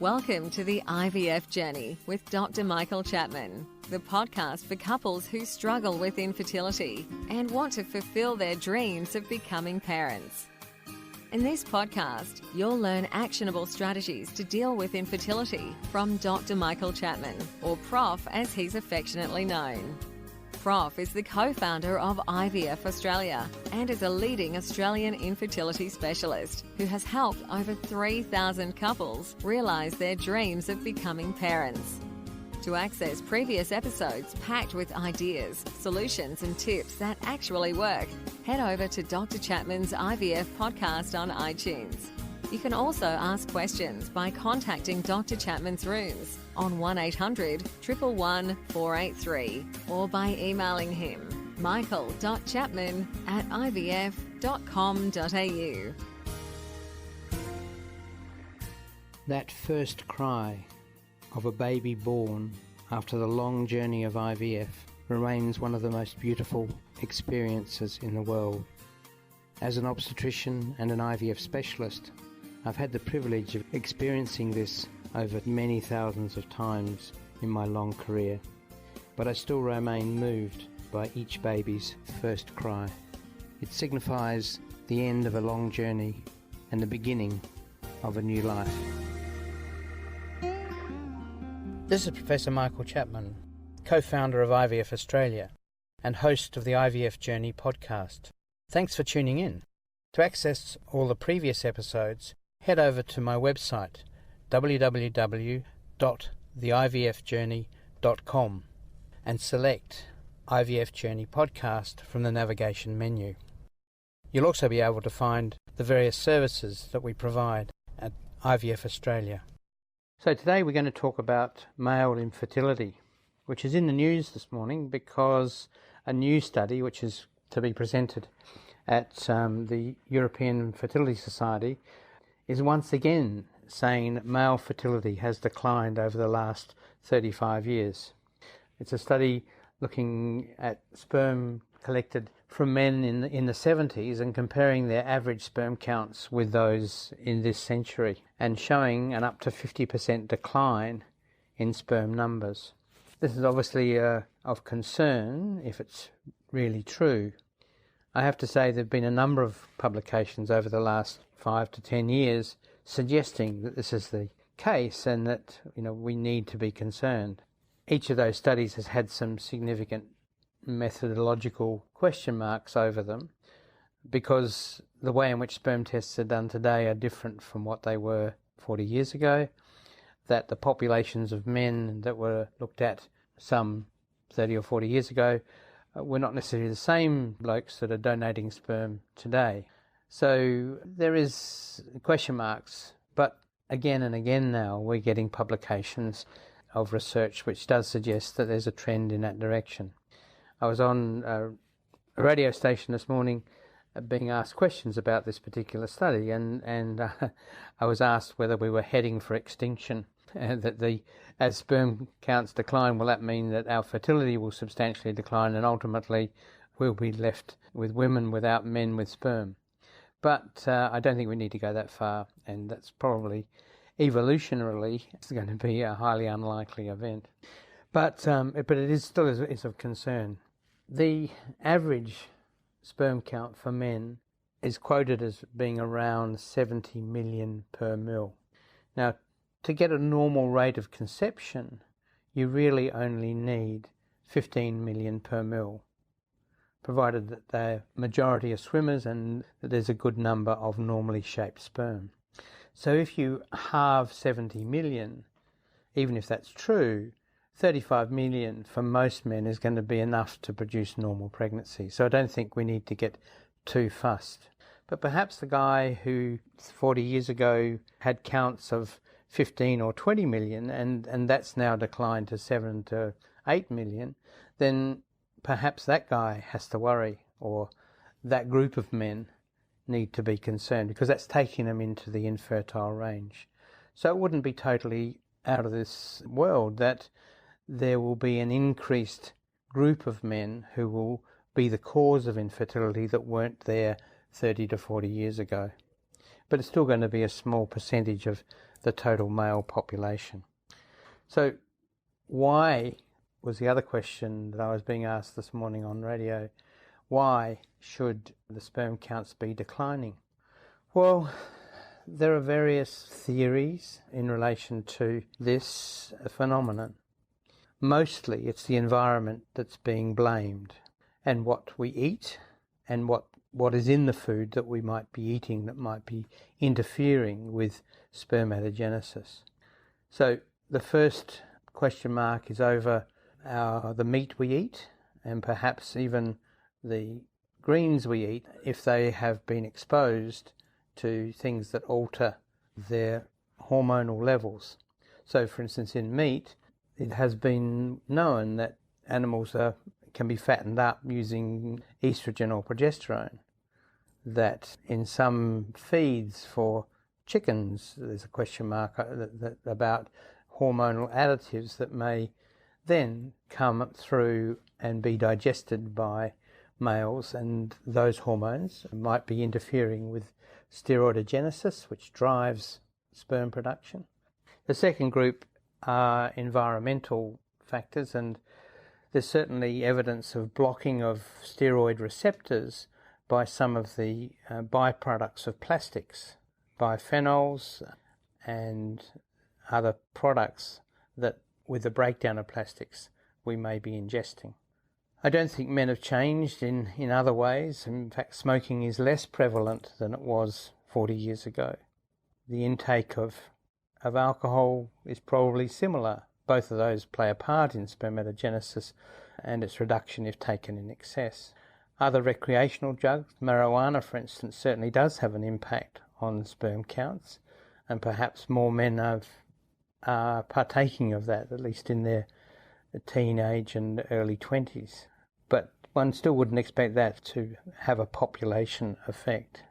Welcome to the IVF Journey with Dr. Michael Chapman, the podcast for couples who struggle with infertility and want to fulfill their dreams of becoming parents. In this podcast, you'll learn actionable strategies to deal with infertility from Dr. Michael Chapman, or Prof as he's affectionately known. Prof is the co-founder of IVF Australia and is a leading Australian infertility specialist who has helped over 3,000 couples realise their dreams of becoming parents. To access previous episodes packed with ideas, solutions and tips that actually work, head over to Dr. Chapman's IVF podcast on iTunes. You can also ask questions by contacting Dr. Chapman's rooms on 1-800-111-483 or by emailing him michael.chapman@ivf.com.au. That first cry of a baby born after the long journey of IVF remains one of the most beautiful experiences in the world. As an obstetrician and an IVF specialist, I've had the privilege of experiencing this over many thousands of times in my long career, but I still remain moved by each baby's first cry. It signifies the end of a long journey and the beginning of a new life. This is Professor Michael Chapman, co-founder of IVF Australia and host of the IVF Journey podcast. Thanks for tuning in. To access all the previous episodes, head over to my website, www.theivfjourney.com, and select IVF Journey Podcast from the navigation menu. You'll also be able to find the various services that we provide at IVF Australia. So today we're going to talk about male infertility, which is in the news this morning because a new study, which is to be presented at the European Fertility Society, is once again saying that male fertility has declined over the last 35 years. It's a study looking at sperm collected from men in the 70s and comparing their average sperm counts with those in this century and showing an up to 50% decline in sperm numbers. This is obviously of concern if it's really true. I have to say there have been a number of publications over the last 5 to 10 years suggesting that this is the case and that we need to be concerned. Each of those studies has had some significant methodological question marks over them because the way in which sperm tests are done today are different from what they were 40 years ago, that the populations of men that were looked at some 30 or 40 years ago were not necessarily the same blokes that are donating sperm today. So there is question marks, but again and again now we're getting publications of research which does suggest that there's a trend in that direction. I was on a radio station this morning being asked questions about this particular study, and I was asked whether we were heading for extinction, that as sperm counts decline, will that mean that our fertility will substantially decline and ultimately we'll be left with women without men with sperm? But I don't think we need to go that far, and that's probably evolutionarily it's going to be a highly unlikely event. But it is still is of concern. The average sperm count for men is quoted as being around 70 million per mil. Now, to get a normal rate of conception, you really only need 15 million per mil, provided that the majority are swimmers and that there's a good number of normally shaped sperm. So if you halve 70 million, even if that's true, 35 million for most men is going to be enough to produce normal pregnancy. So I don't think we need to get too fussed. But perhaps the guy who 40 years ago had counts of 15 or 20 million and that's now declined to 7 to 8 million, then perhaps that guy has to worry, or that group of men need to be concerned, because that's taking them into the infertile range. So it wouldn't be totally out of this world that there will be an increased group of men who will be the cause of infertility that weren't there 30 to 40 years ago. But it's still going to be a small percentage of the total male population. So why was the other question that I was being asked this morning on radio. Why should the sperm counts be declining? Well, there are various theories in relation to this phenomenon. Mostly it's the environment that's being blamed, and what we eat and what is in the food that we might be eating that might be interfering with spermatogenesis. So the first question mark is over the meat we eat, and perhaps even the greens we eat, if they have been exposed to things that alter their hormonal levels. So for instance, in meat, it has been known that animals can be fattened up using estrogen or progesterone, that in some feeds for chickens there's a question mark about hormonal additives that may then come through and be digested by males, and those hormones might be interfering with steroidogenesis, which drives sperm production. The second group are environmental factors, and there's certainly evidence of blocking of steroid receptors by some of the byproducts of plastics, biphenyls and other products that, with the breakdown of plastics, we may be ingesting. I don't think men have changed in other ways. In fact, smoking is less prevalent than it was 40 years ago. The intake of alcohol is probably similar. Both of those play a part in spermatogenesis and its reduction if taken in excess. Other recreational drugs, marijuana for instance, certainly does have an impact on sperm counts, and perhaps more men are partaking of that, at least in their teenage and early 20s. But one still wouldn't expect that to have a population effect.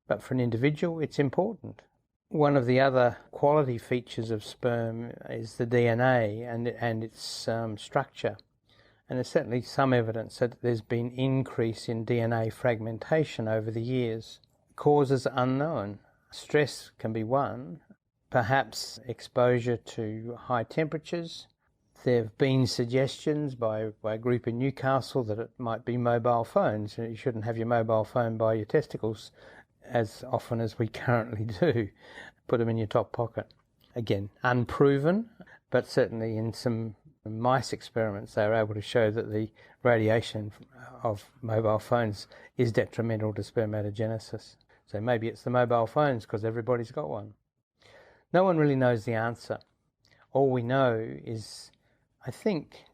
But for an individual, it's important. One of the other quality features of sperm is the DNA and its structure. And there's certainly some evidence that there's been increase in DNA fragmentation over the years. Causes unknown. Stress can be one. Perhaps exposure to high temperatures. There have been suggestions by a group in Newcastle that it might be mobile phones. You shouldn't have your mobile phone by your testicles as often as we currently do. Put them in your top pocket. Again, unproven, but certainly in some mice experiments they were able to show that the radiation of mobile phones is detrimental to spermatogenesis. So maybe it's the mobile phones because everybody's got one. No one really knows the answer. All we know is, I think,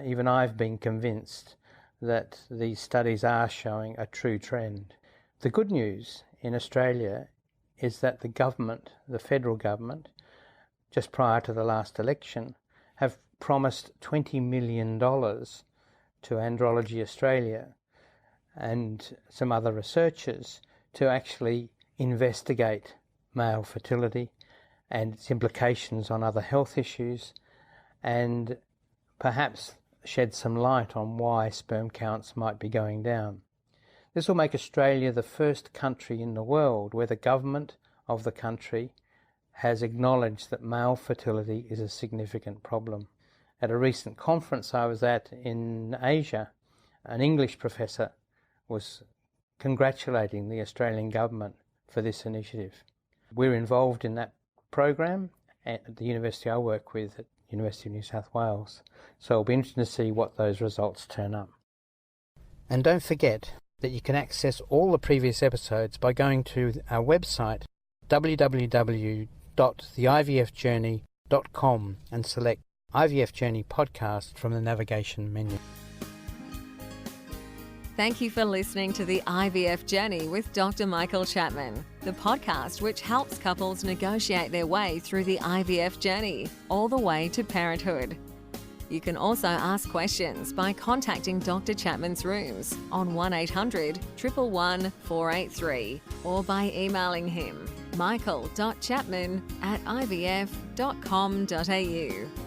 even I've been convinced that these studies are showing a true trend. The good news in Australia is that the government, the federal government, just prior to the last election, have promised $20 million to Andrology Australia and some other researchers to actually investigate male fertility and its implications on other health issues, and perhaps shed some light on why sperm counts might be going down. This will make Australia the first country in the world where the government of the country has acknowledged that male fertility is a significant problem. At a recent conference I was at in Asia, an English professor was congratulating the Australian government for this initiative. We're involved in that program at the university I work with, at University of New South Wales. So it'll be interesting to see what those results turn up. And don't forget that you can access all the previous episodes by going to our website www.theivfjourney.com and select IVF Journey Podcast from the navigation menu. Thank you for listening to the IVF Journey with Dr. Michael Chapman, the podcast which helps couples negotiate their way through the IVF journey, all the way to parenthood. You can also ask questions by contacting Dr. Chapman's rooms on 1800 111 483 or by emailing him michael.chapman@ivf.com.au.